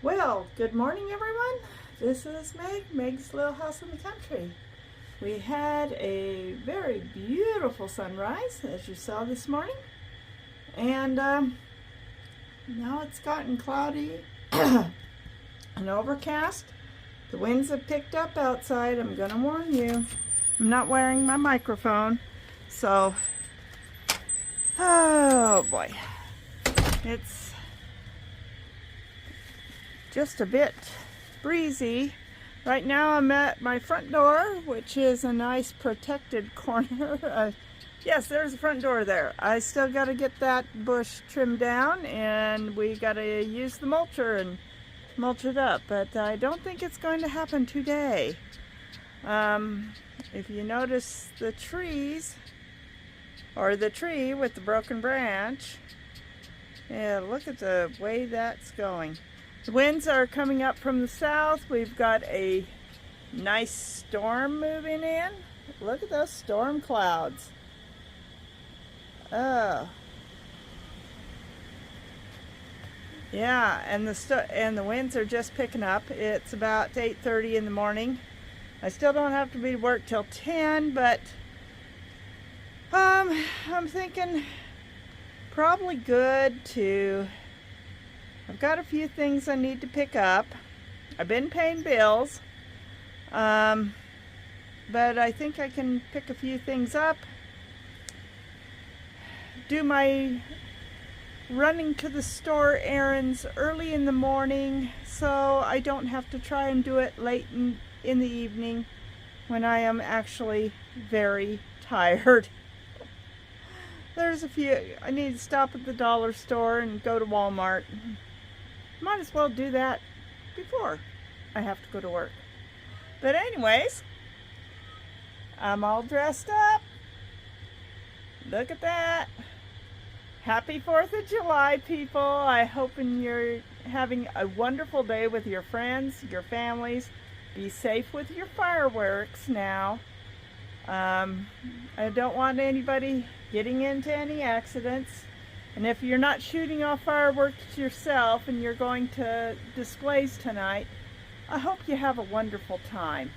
Well, good morning everyone. This is Meg's Little House in the Country. We had a very beautiful sunrise, as you saw this morning. And now it's gotten cloudy and overcast. The winds have picked up outside. I'm going to warn you. I'm not wearing my microphone. So, oh boy. It's just a bit breezy. Right now I'm at my front door, which is a nice protected corner. Yes, there's the front door there. I still got to get that bush trimmed down, and we got to use the mulcher and mulch it up, but I don't think it's going to happen today. If you notice the trees, or the tree with the broken branch, yeah, look at the way that's going. The winds are coming up from the south. We've got a nice storm moving in. Look at those storm clouds. Oh. Yeah, and the winds are just picking up. It's about 8:30 in the morning. I still don't have to be to work till 10, but I'm thinking probably good to. I've got a few things I need to pick up. I've been paying bills, but I think I can pick a few things up. Do my running to the store errands early in the morning, so I don't have to try and do it late in the evening when I am actually very tired. There's a few. I need to stop at the dollar store and go to Walmart. Might as well do that before I have to go to work. But anyways, I'm all dressed up. Look at that. Happy 4th of July, people. I hope you're having a wonderful day with your friends, your families. Be safe with your fireworks now. I don't want anybody getting into any accidents. And if you're not shooting off fireworks yourself and you're going to displays tonight, I hope you have a wonderful time.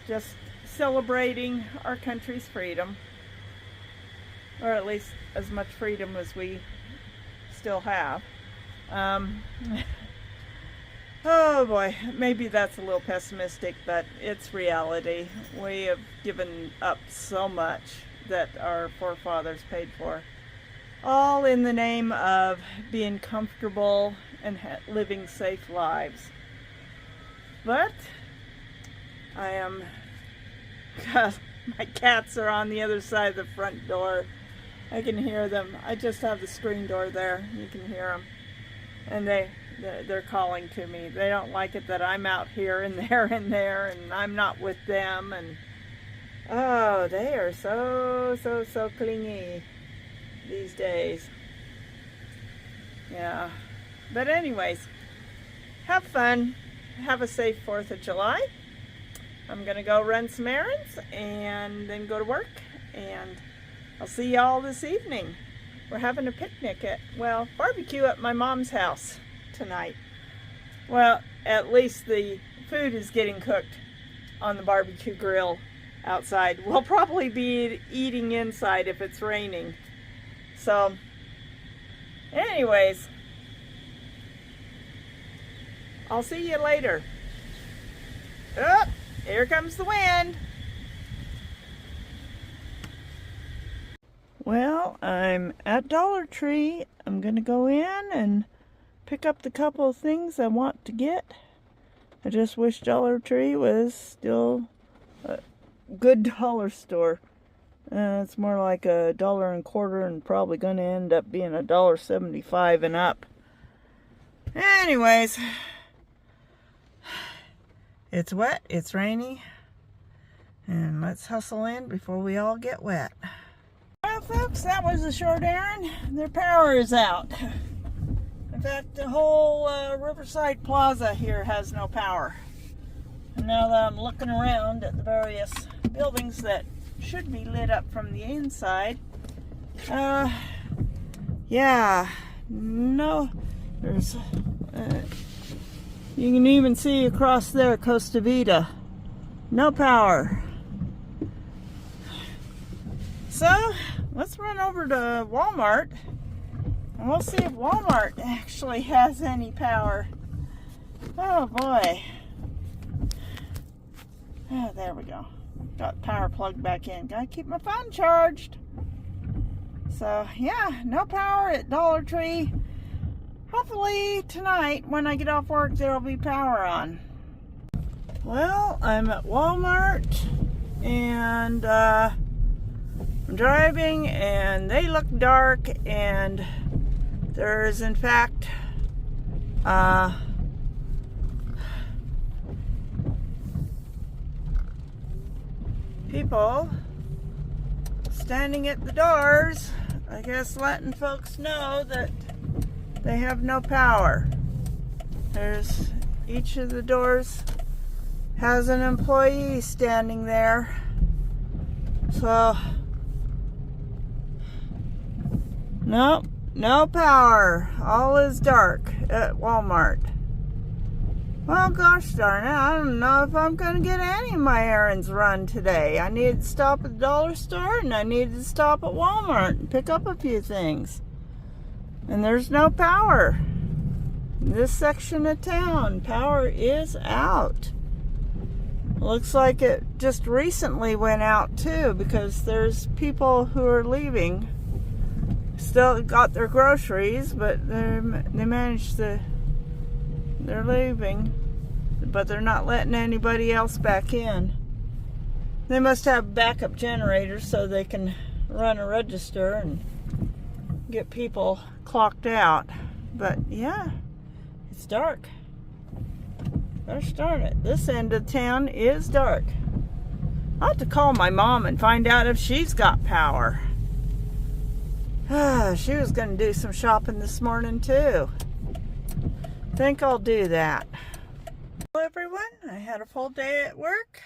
Just celebrating our country's freedom. Or at least as much freedom as we still have. Oh boy, maybe that's a little pessimistic, but it's reality. We have given up so much that our forefathers paid for. All in the name of being comfortable and living safe lives. But I am, God, my cats are on the other side of the front door. I can hear them. I just have the screen door there. You can hear them. And they're calling to me. They don't like it that I'm out here and there and there and I'm not with them. And oh, they are so clingy these days. Yeah. But anyways, have fun. Have a safe 4th of July. I'm going to go run some errands and then go to work. And I'll see y'all this evening. We're having a picnic barbecue at my mom's house tonight. Well, at least the food is getting cooked on the barbecue grill outside. We'll probably be eating inside if it's raining. So, anyways, I'll see you later. Oh, here comes the wind. Well, I'm at Dollar Tree. I'm going to go in and pick up the couple of things I want to get. I just wish Dollar Tree was still a good dollar store. It's more like $1.25 and probably going to end up being $1.75 and up. Anyways, it's wet, it's rainy, and let's hustle in before we all get wet. Well, folks, that was a short errand. Their power is out. In fact, the whole Riverside Plaza here has no power. And now that I'm looking around at the various buildings that should be lit up from the inside, yeah, no, there's You can even see across there, Costa Vida. No power. So, let's run over to Walmart and we'll see if Walmart actually has any power. Oh boy. Oh, there we go. Got the power plugged back in. Gotta keep my phone charged. So, yeah, no power at Dollar Tree. Hopefully tonight when I get off work there'll be power on. Well, I'm at Walmart and I'm driving and they look dark, and there is in fact people standing at the doors, I guess letting folks know that they have no power. There's each of the doors has an employee standing there. So nope, no power. All is dark at Walmart. Well, gosh darn it, I don't know if I'm going to get any of my errands run today. I needed to stop at the dollar store and I needed to stop at Walmart and pick up a few things. And there's no power. In this section of town, power is out. Looks like it just recently went out too, because there's people who are leaving. Still got their groceries, but they managed to... They're leaving, but they're not letting anybody else back in. They must have backup generators so they can run a register and get people clocked out. But yeah, it's dark. Gosh darn it, this end of town is dark. I'll have to call my mom and find out if she's got power. She was going to do some shopping this morning too. Think I'll do that. Hello everyone, I had a full day at work.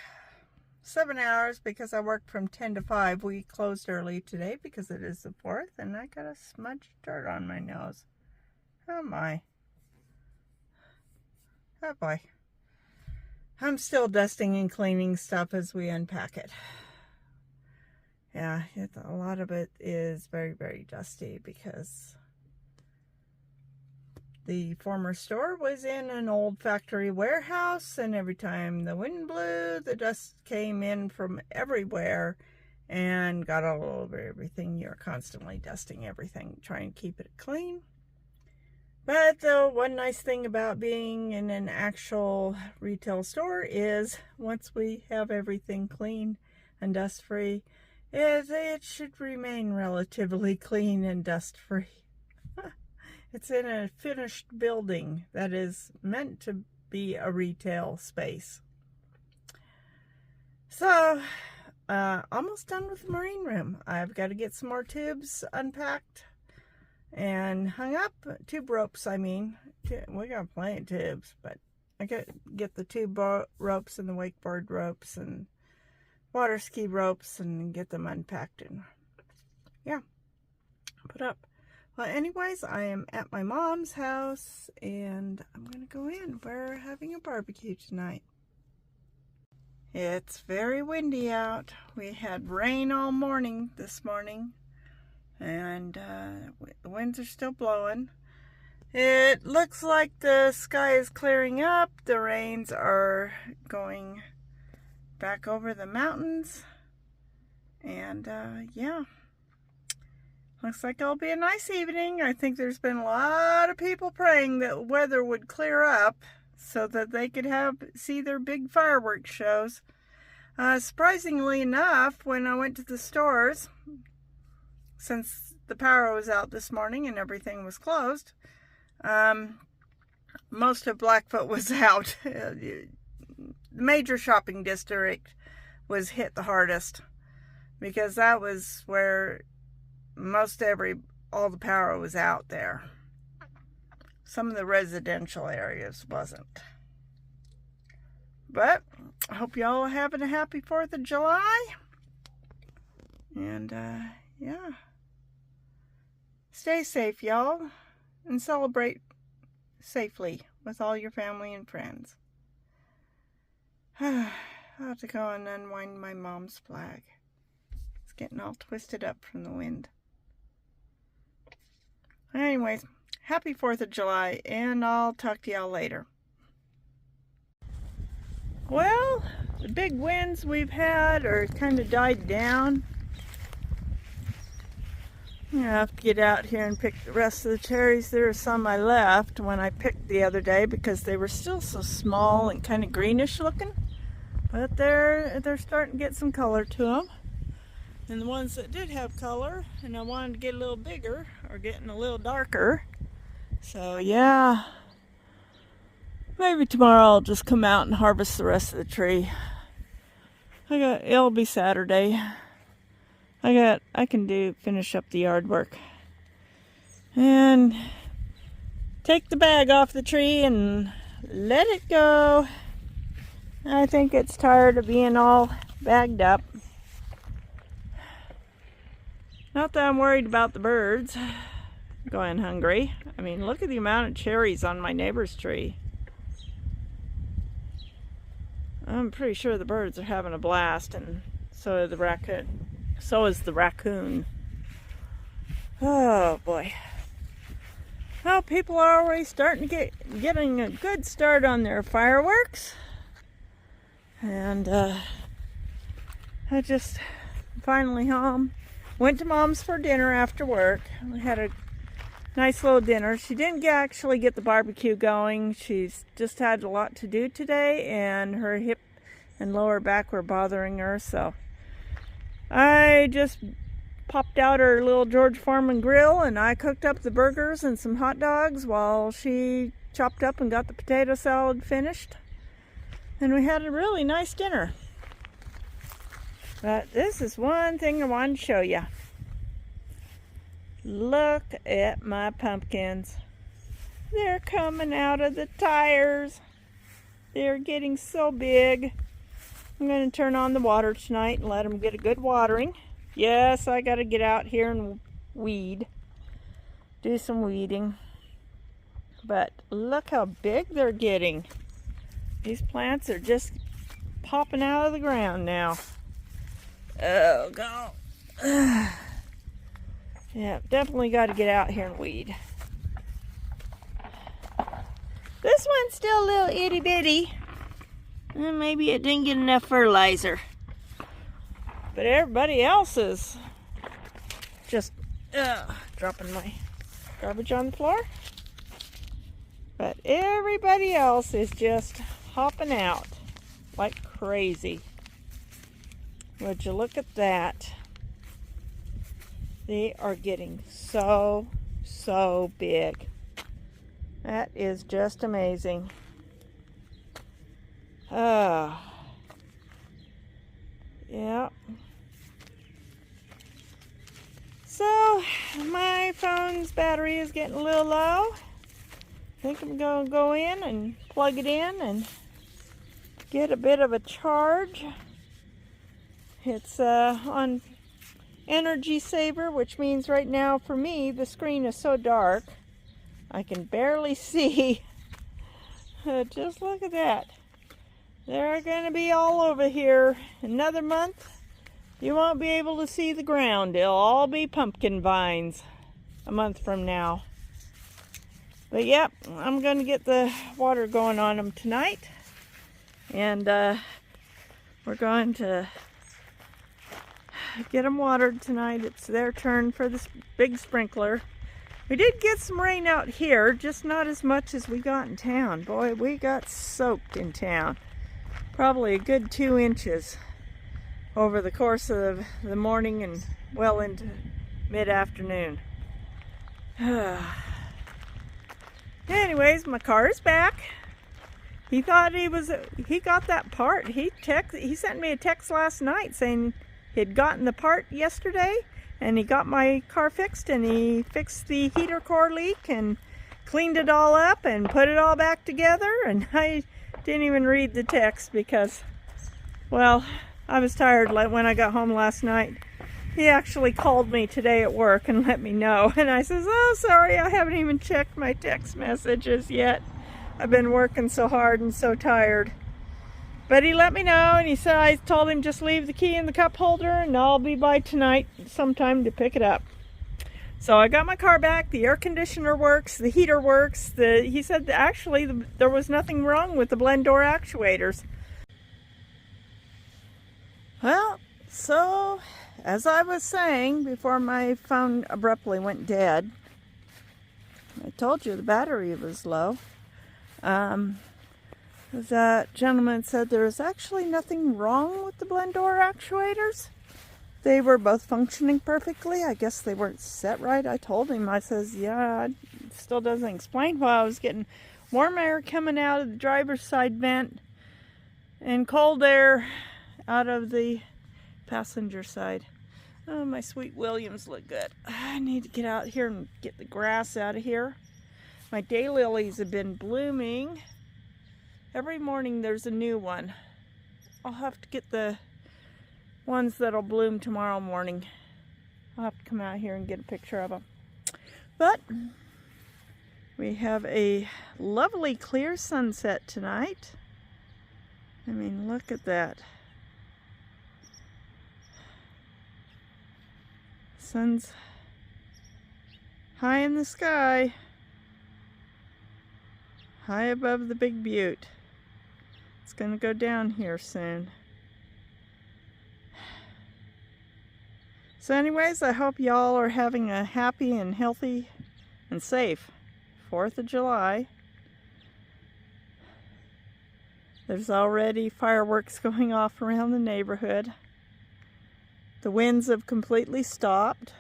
7 hours because I worked from 10 to 5. We closed early today because it is the 4th and I got a smudge of dirt on my nose. Oh my. Oh boy. I'm still dusting and cleaning stuff as we unpack it. Yeah, a lot of it is very, very dusty because the former store was in an old factory warehouse, and every time the wind blew, the dust came in from everywhere and got all over everything. You're constantly dusting everything, trying to keep it clean. But the one nice thing about being in an actual retail store is once we have everything clean and dust-free, it should remain relatively clean and dust-free. It's in a finished building that is meant to be a retail space. So, almost done with the marine room. I've got to get some more tubes unpacked and hung up. Tube ropes, I mean. We got plenty of tubes, but I got to get the tube ropes and the wakeboard ropes and water ski ropes and get them unpacked and, yeah, put up. Well, anyways, I am at my mom's house, and I'm going to go in. We're having a barbecue tonight. It's very windy out. We had rain all morning this morning, and the winds are still blowing. It looks like the sky is clearing up. The rains are going back over the mountains, and yeah. Looks like it'll be a nice evening. I think there's been a lot of people praying that weather would clear up so that they could see their big fireworks shows. Surprisingly enough, when I went to the stores, since the power was out this morning and everything was closed, most of Blackfoot was out. The major shopping district was hit the hardest because that was where all the power was out there. Some of the residential areas wasn't. But I hope y'all are having a happy 4th of July. And yeah. Stay safe, y'all, and celebrate safely. with all your family and friends. I'll have to go and unwind my mom's flag. It's getting all twisted up from the wind. Anyways, happy 4th of July, and I'll talk to y'all later. Well, the big winds we've had are kind of died down. I'm gonna have to get out here and pick the rest of the cherries. There are some I left when I picked the other day because they were still so small and kind of greenish looking. But they're starting to get some color to them. And the ones that did have color, and I wanted to get a little bigger, are getting a little darker. So yeah, maybe tomorrow I'll just come out and harvest the rest of the tree. It'll be Saturday. I can finish up the yard work. And take the bag off the tree and let it go. I think it's tired of being all bagged up. Not that I'm worried about the birds going hungry. I mean, look at the amount of cherries on my neighbor's tree. I'm pretty sure the birds are having a blast, and so is the raccoon. Oh boy. Well, people are already starting to getting a good start on their fireworks. And I just finally home. Went to Mom's for dinner after work. We had a nice little dinner. She didn't actually get the barbecue going. She's just had a lot to do today, and her hip and lower back were bothering her, so I just popped out her little George Foreman grill, and I cooked up the burgers and some hot dogs while she chopped up and got the potato salad finished. And we had a really nice dinner. But this is one thing I wanted to show you. Look at my pumpkins. They're coming out of the tires. They're getting so big. I'm going to turn on the water tonight and let them get a good watering. Yes, I got to get out here and weed. Do some weeding. But look how big they're getting. These plants are just popping out of the ground now. Oh, God. Yeah, definitely got to get out here and weed. This one's still a little itty bitty. Maybe it didn't get enough fertilizer. But everybody else is just dropping my garbage on the floor. But everybody else is just hopping out like crazy. Would you look at that? They are getting so big. That is just amazing. Yeah. So my phone's battery is getting a little low. I think I'm going to go in and plug it in and get a bit of a charge. It's on energy saver, which means right now for me the screen is so dark I can barely see. Just look at that. They're going to be all over here. Another month, you won't be able to see the ground. It'll all be pumpkin vines a month from now. But yep, I'm going to get the water going on them tonight. And we're going to get them watered tonight. It's their turn for this big sprinkler. We did get some rain out here, just not as much as we got in town. Boy, we got soaked in town. Probably a good 2 inches over the course of the morning and well into mid-afternoon. Anyways, my car is back. He thought he got that part. He sent me a text last night saying he'd gotten the part yesterday, and he got my car fixed, and he fixed the heater core leak and cleaned it all up and put it all back together. And I didn't even read the text because, well, I was tired when I got home last night. He actually called me today at work and let me know, and I says, oh, sorry, I haven't even checked my text messages yet. I've been working so hard and so tired. But he let me know, and he said I told him just leave the key in the cup holder and I'll be by tonight sometime to pick it up. So I got my car back, the air conditioner works, the heater works. He said that actually there was nothing wrong with the blend door actuators. Well, so as I was saying before my phone abruptly went dead, I told you the battery was low. That gentleman said there is actually nothing wrong with the blend door actuators. They were both functioning perfectly. I guess they weren't set right. I told him, I says, yeah, it still doesn't explain why I was getting warm air coming out of the driver's side vent and cold air out of the passenger side. Oh, my sweet Williams look good. I need to get out here and get the grass out of here. My daylilies have been blooming. Every morning there's a new one. I'll have to get the ones that'll bloom tomorrow morning. I'll have to come out here and get a picture of them. But we have a lovely clear sunset tonight. I mean, look at that. Sun's high in the sky, high above the big butte. It's going to go down here soon. So anyways, I hope y'all are having a happy and healthy and safe 4th of July. There's already fireworks going off around the neighborhood. The winds have completely stopped.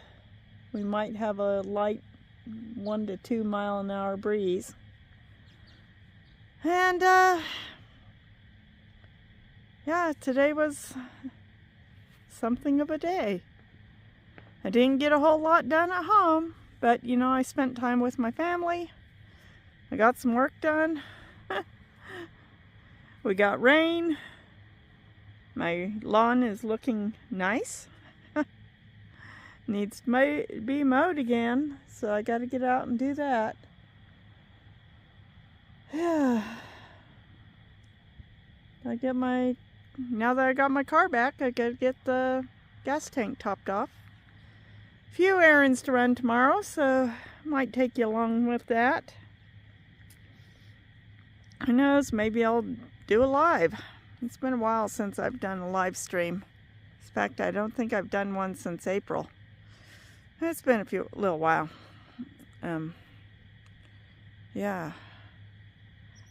We might have a light 1 to 2 mile an hour breeze. And yeah, today was something of a day. I didn't get a whole lot done at home, but you know, I spent time with my family. I got some work done. We got rain. My lawn is looking nice. Needs to be mowed again, so I got to get out and do that. Yeah. Now that I got my car back, I got to get the gas tank topped off. A few errands to run tomorrow, so I might take you along with that. Who knows, maybe I'll do a live. It's been a while since I've done a live stream. In fact, I don't think I've done one since April. It's been a little while. Yeah.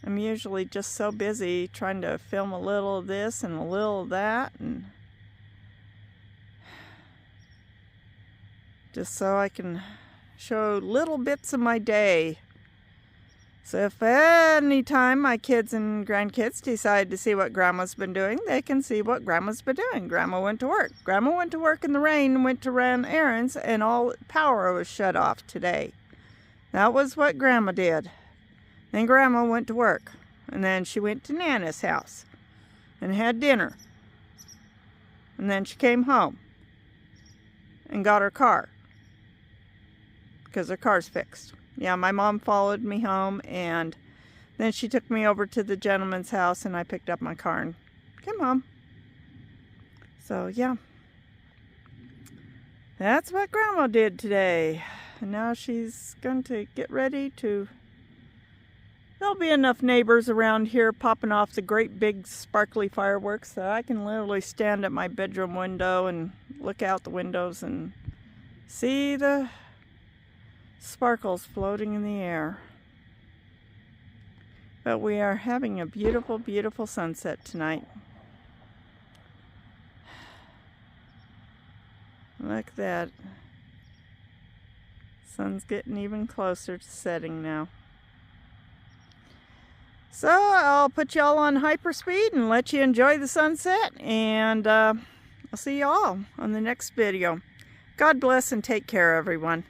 I'm usually just so busy trying to film a little of this and a little of that, and just so I can show little bits of my day. So if any time my kids and grandkids decide to see what Grandma's been doing, they can see what Grandma's been doing. Grandma went to work. Grandma went to work in the rain and went to run errands, and all power was shut off today. That was what Grandma did. Then Grandma went to work, and then she went to Nana's house and had dinner. And then she came home and got her car because her car's fixed. Yeah, my mom followed me home, and then she took me over to the gentleman's house, and I picked up my car and came home. So, yeah. That's what Grandma did today. And now she's going to get ready to... There'll be enough neighbors around here popping off the great big sparkly fireworks that I can literally stand at my bedroom window and look out the windows and see the sparkles floating in the air. But we are having a beautiful, beautiful sunset tonight. Look at that. Sun's getting even closer to setting now. So I'll put y'all on hyperspeed and let you enjoy the sunset, and I'll see y'all on the next video. God bless and take care, everyone.